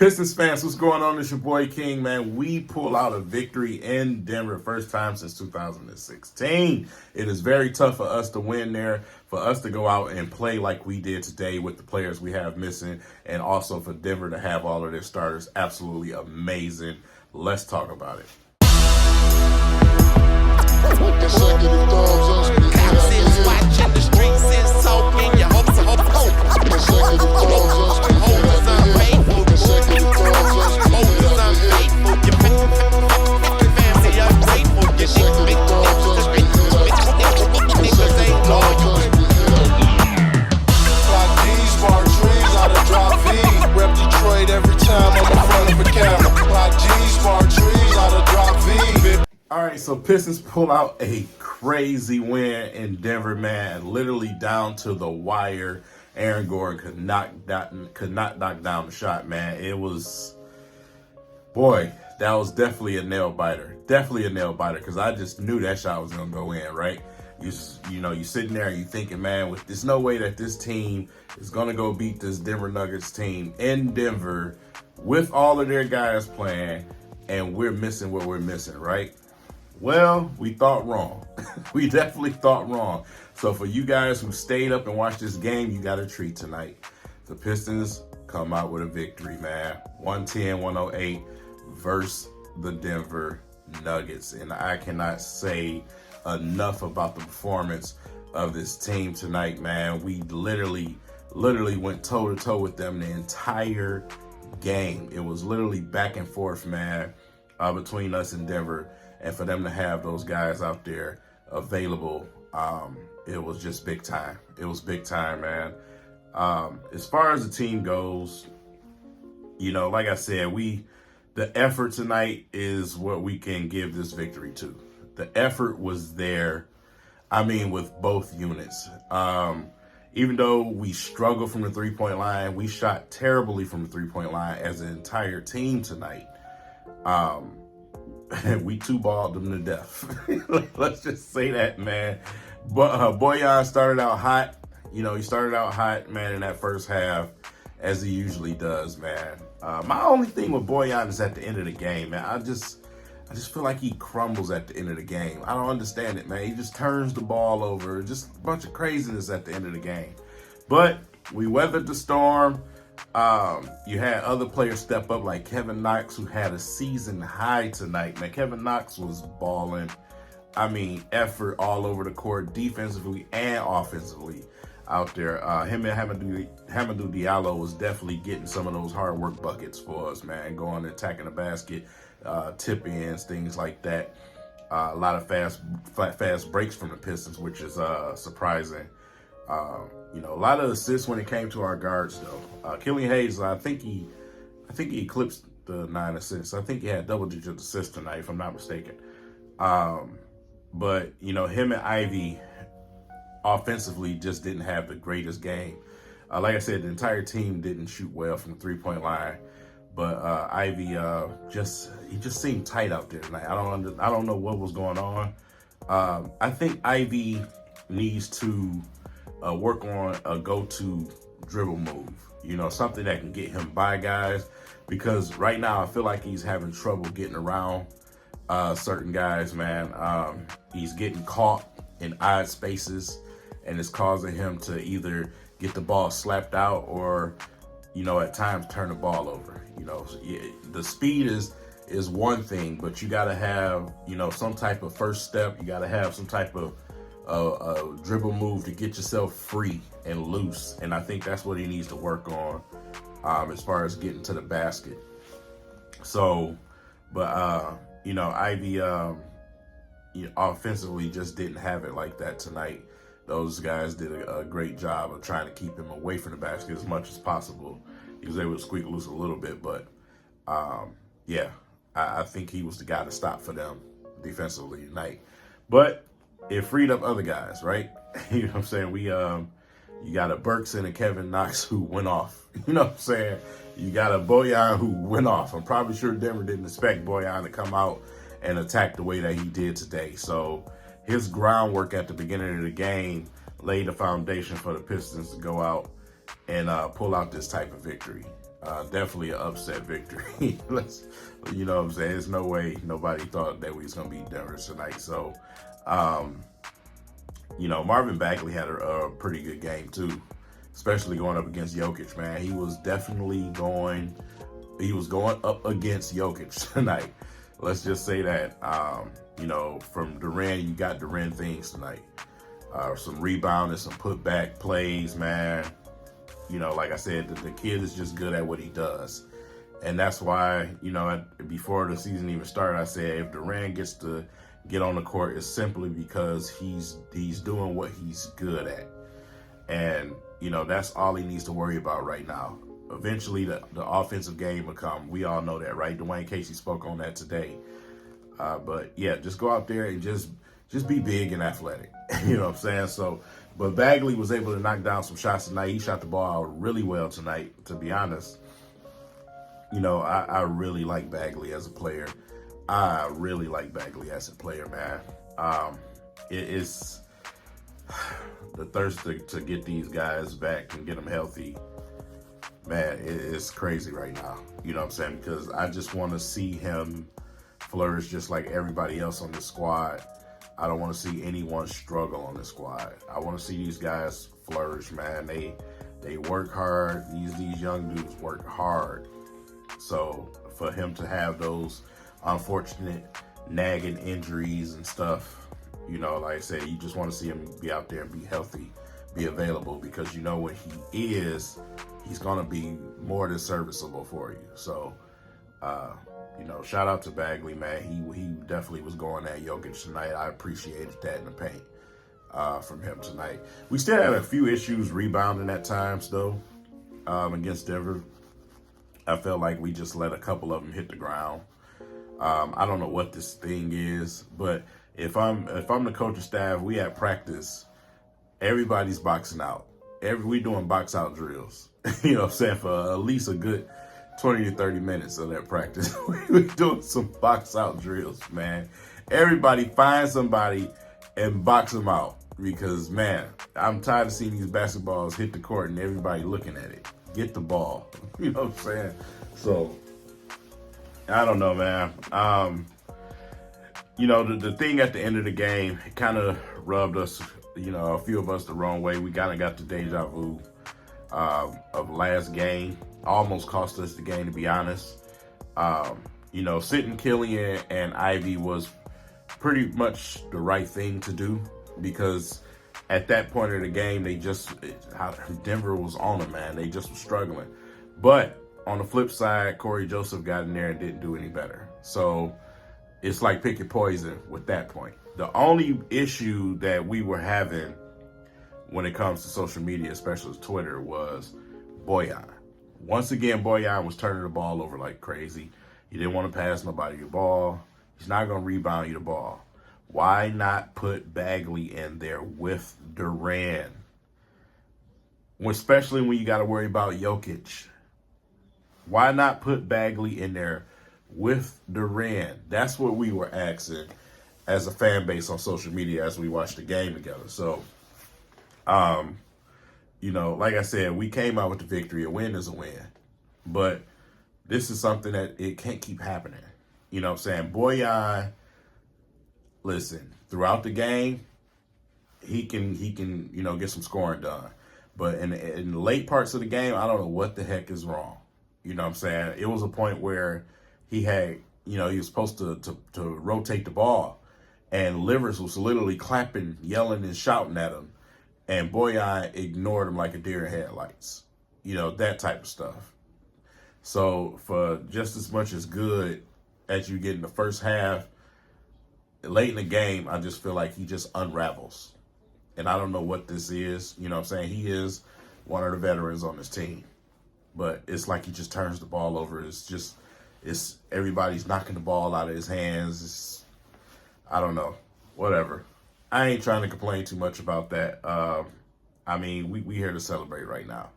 Pistons fans, what's going on? It's your boy King, man. We pull out a victory in Denver, first time since 2016. It is very tough for us to win there, for us to go out and play like we did today with the players we have missing, and also for Denver to have all of their starters. Absolutely amazing. Let's talk about it. Cops is watching, the streets is talking. Your hopes are So Pistons pull out a crazy win in Denver, man. Literally down to the wire. Aaron Gordon could not knock down the shot, man. It was, boy, that was definitely a nail biter. Definitely a nail biter, because I just knew that shot was gonna go in, right? You sitting there and you thinking, man, there's no way that this team is gonna go beat this Denver Nuggets team in Denver with all of their guys playing, and we're missing what we're missing, right? Well, we thought wrong. We definitely thought wrong. So for you guys who stayed up and watched this game, you got a treat tonight. The Pistons come out with a victory, man. 110-108 versus the Denver Nuggets. And I cannot say enough about the performance of this team tonight, man. We literally went toe-to-toe with them the entire game. It was literally back and forth, man, between us and Denver. And for them to have those guys out there available, it was just big time. It was big time, man. As far as the team goes, like I said, the effort tonight is what we can give this victory to. The effort was there, with both units. Even though we struggled from the three-point line, we shot terribly from the three-point line as an entire team tonight. We two-balled them to death. Let's just say that, man. But Bojan started out hot. He started out hot, man, in that first half, as he usually does, man. My only thing with Bojan is at the end of the game, man. I just feel like he crumbles at the end of the game. I don't understand it, man. He just turns the ball over. Just a bunch of craziness at the end of the game. But we weathered the storm. You had other players step up, like Kevin Knox, who had a season high tonight. Man, Kevin Knox was balling. Effort all over the court, defensively and offensively out there. Him and Hamidou Diallo was definitely getting some of those hard work buckets for us, man. Going and attacking the basket, tip ins, things like that. A lot of fast breaks from the Pistons, which is surprising. A lot of assists when it came to our guards, though. Killian Hayes, I think he eclipsed the 9 assists. I think he had double-digit assists tonight, if I'm not mistaken. But him and Ivy offensively just didn't have the greatest game. Like I said, the entire team didn't shoot well from the three-point line. But Ivy just seemed tight out there tonight. I don't know what was going on. I think Ivy needs to work on a go-to dribble move, something that can get him by guys, because right now I feel like he's having trouble getting around certain guys, man. He's getting caught in odd spaces, and it's causing him to either get the ball slapped out or, at times turn the ball over. The speed is one thing, but you got to have, some type of first step. You got to have some type of a dribble move to get yourself free and loose, and I think that's what he needs to work on as far as getting to the basket. So, but Ivy offensively just didn't have it like that tonight. Those guys did a great job of trying to keep him away from the basket as much as possible. He was able to squeak loose a little bit, but I think he was the guy to stop for them defensively tonight. But it freed up other guys, right? You know what I'm saying? You got a Burks and a Kevin Knox who went off. You know what I'm saying? You got a Bojan who went off. I'm probably sure Denver didn't expect Bojan to come out and attack the way that he did today. So his groundwork at the beginning of the game laid the foundation for the Pistons to go out and pull out this type of victory. Definitely an upset victory. You know what I'm saying? There's no way nobody thought that we was going to beat Denver tonight. So, Marvin Bagley had a pretty good game too, especially going up against Jokic, man. He was going up against Jokic tonight. Let's just say that. From Durant, you got Durant things tonight. Some rebounding, some putback plays, man. Like I said, the kid is just good at what he does. And that's why, before the season even started, I said if Durant gets to get on the court, it's simply because he's doing what he's good at. And, that's all he needs to worry about right now. Eventually, the offensive game will come. We all know that, right? Dwayne Casey spoke on that today. But, yeah, just go out there and just be big and athletic. You know what I'm saying? So, but Bagley was able to knock down some shots tonight. He shot the ball out really well tonight, to be honest. I really like Bagley as a player. Man. It is the thirst to get these guys back and get them healthy. Man, it's crazy right now. You know what I'm saying? Because I just want to see him flourish just like everybody else on the squad. I don't want to see anyone struggle on the squad. I want to see these guys flourish, man. They work hard. These young dudes work hard. So for him to have those unfortunate nagging injuries and stuff, like I said, you just want to see him be out there and be healthy, be available, because when he is, he's going to be more than serviceable for you. So, shout out to Bagley, man. He definitely was going at Jokic tonight. I appreciated that in the paint from him tonight. We still had a few issues rebounding at times, though, against Denver. I felt like we just let a couple of them hit the ground. I don't know what this thing is, but if I'm the coaching staff, we at practice, everybody's boxing out. We doing box out drills. You know what I'm saying? For at least a good 20 to 30 minutes of that practice. We're doing some box out drills, man. Everybody find somebody and box them out, because, man, I'm tired of seeing these basketballs hit the court and everybody looking at it. Get the ball. You know what I'm saying? So, I don't know, man. The thing at the end of the game, it kind of rubbed us, a few of us the wrong way. We kind of got the deja vu of last game. Almost cost us the game, to be honest. Sitting Killian and Ivy was pretty much the right thing to do, because at that point of the game, Denver was on them, man. They just were struggling. But on the flip side, Corey Joseph got in there and didn't do any better. So it's like pick your poison with that point. The only issue that we were having when it comes to social media, especially Twitter, was Bojan. Once again, Bojan was turning the ball over like crazy. He didn't want to pass nobody the ball. He's not going to rebound you the ball. Why not put Bagley in there with Durant? Especially when you got to worry about Jokic. Why not put Bagley in there with Durant? That's what we were asking as a fan base on social media as we watched the game together. So, like I said, we came out with the victory. A win is a win. But this is something that it can't keep happening. You know what I'm saying? Bojan, listen, throughout the game, he can get some scoring done. But in the late parts of the game, I don't know what the heck is wrong. You know what I'm saying? It was a point where he had, he was supposed to rotate the ball, and Livers was literally clapping, yelling, and shouting at him, and Bojan ignored him like a deer in headlights. That type of stuff. So for just as much as good as you get in the first half, late in the game, I just feel like he just unravels. And I don't know what this is. You know what I'm saying? He is one of the veterans on this team. But it's like he just turns the ball over. It's everybody's knocking the ball out of his hands. I don't know. Whatever. I ain't trying to complain too much about that. We here to celebrate right now.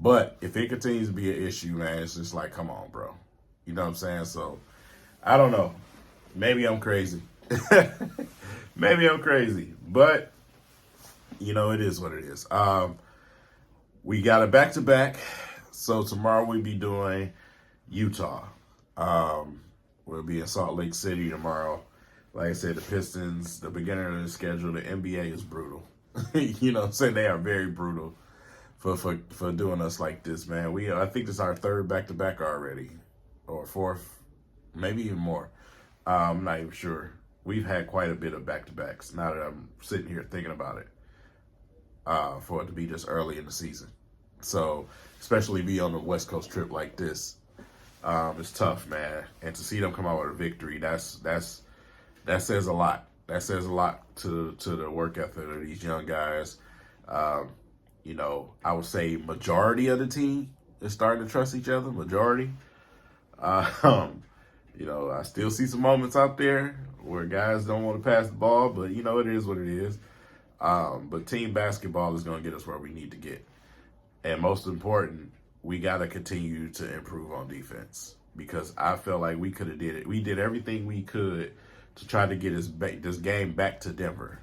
But if it continues to be an issue, man, it's just like, come on, bro. You know what I'm saying? So, I don't know. Maybe I'm crazy. Maybe I'm crazy. But, it is what it is. We got a back-to-back. So tomorrow we'll be doing Utah. We'll be in Salt Lake City tomorrow. Like I said, the Pistons, the beginning of the schedule, the NBA is brutal. You know what I'm saying? They are very brutal for doing us like this, man. I think this is our third back-to-back already, or fourth, maybe even more. I'm not even sure. We've had quite a bit of back-to-backs now that I'm sitting here thinking about it, for it to be this early in the season. So, especially be on the West Coast trip like this, it's tough, man. And to see them come out with a victory, that says a lot. That says a lot to the work ethic of these young guys. You know, I would say majority of the team is starting to trust each other. Majority. You know, I still see some moments out there where guys don't want to pass the ball, but you know, it is what it is. But team basketball is going to get us where we need to get. And most important, we got to continue to improve on defense, because I felt like we could have did it. We did everything we could to try to get this game back to Denver.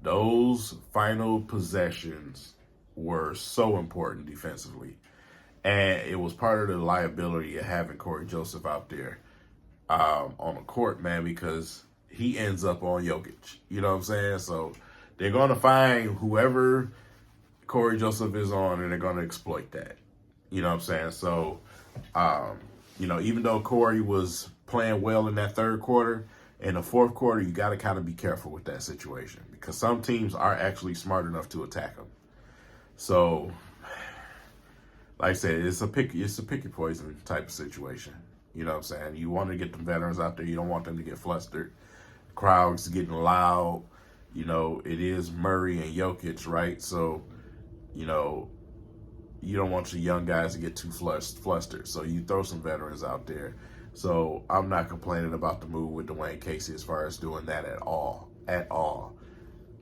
Those final possessions were so important defensively. And it was part of the liability of having Corey Joseph out there on the court, man, because he ends up on Jokic. You know what I'm saying? So they're going to find whoever Corey Joseph is on, and they're going to exploit that. You know what I'm saying? So, you know, even though Corey was playing well in that third quarter, in the fourth quarter, you got to kind of be careful with that situation, because some teams are actually smart enough to attack him. So, like I said, it's a pick your poison type of situation. You know what I'm saying? You want to get the veterans out there. You don't want them to get flustered. The crowd's getting loud. You know, it is Murray and Jokic, right? So, you know, you don't want your young guys to get too flustered. So you throw some veterans out there. So I'm not complaining about the move with Dwayne Casey as far as doing that at all. At all.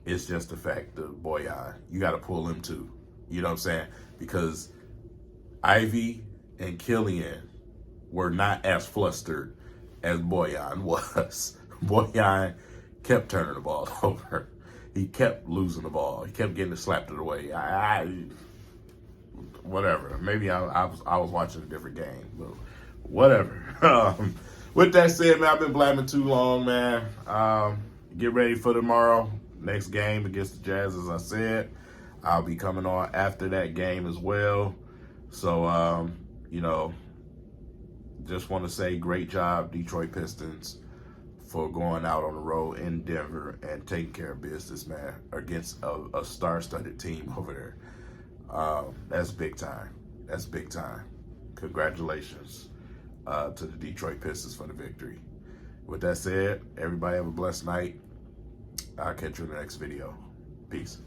It's just the fact that Boyan, you got to pull him too. You know what I'm saying? Because Ivy and Killian were not as flustered as Boyan was. Boyan kept turning the ball over. He kept losing the ball. He kept getting it slapped it away. Whatever. Maybe I was watching a different game, but whatever. With that said, man, I've been blabbing too long, man. Get ready for tomorrow. Next game against the Jazz, as I said. I'll be coming on after that game as well. So, you know, just want to say great job, Detroit Pistons, for going out on the road in Denver and taking care of business, man, against a star-studded team over there. That's big time. That's big time. Congratulations to the Detroit Pistons for the victory. With that said, everybody have a blessed night. I'll catch you in the next video. Peace.